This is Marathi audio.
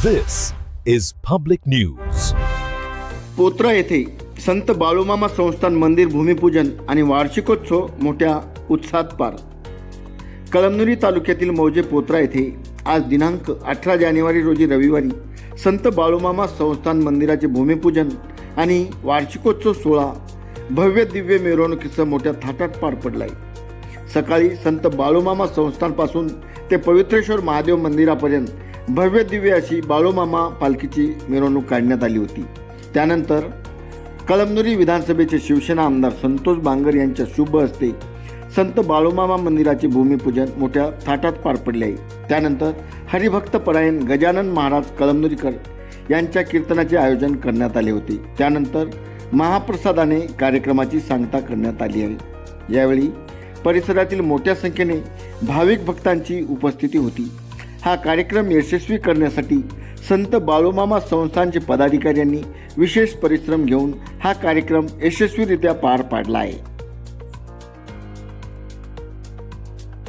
This is public news. पोत्रा येथे संत बाळूमामा संस्थान मंदिर भूमिपूजन आणि वार्षिकोत्सव मोठ्या उत्साहात पार. कळमनुरी तालुक्यातील मौजे पोत्रा येथे आज दिनांक 18 जानेवारी रोजी रविवारी संत बाळूमामा संस्थान मंदिराचे भूमिपूजन आणि वार्षिकोत्सव सोहळा भव्य दिव्य मिरवणुकीसह मोठ्या थाटात पार पडला आहे. सकाळी संत बाळूमामा संस्थानपासून ते पवित्रेश्वर महादेव मंदिरापर्यंत भव्य दिव्य अशी बाळूमामा पालखीची मिरवणूक काढण्यात आली होती. त्यानंतर कळमनुरी विधानसभेचे शिवसेना आमदार संतोष बांगर यांच्या शुभ हस्ते संत बाळूमामा मंदिराचे भूमिपूजन मोठ्या थाटात पार पडले आहे. त्यानंतर हरिभक्त परायण गजानन महाराज कळमनुरीकर यांच्या कीर्तनाचे आयोजन करण्यात आले होते. त्यानंतर महाप्रसादाने कार्यक्रमाची सांगता करण्यात आली आहे. यावेळी परिसरातील मोठ्या संख्येने भाविक भक्तांची उपस्थिती होती. हा कार्यक्रम यशस्वी करण्यासाठी संत बाळूमामा संस्थानचे पदाधिकाऱ्यांनी विशेष परिश्रम घेऊन हा कार्यक्रम यशस्वीरित्या पार पाडला आहे.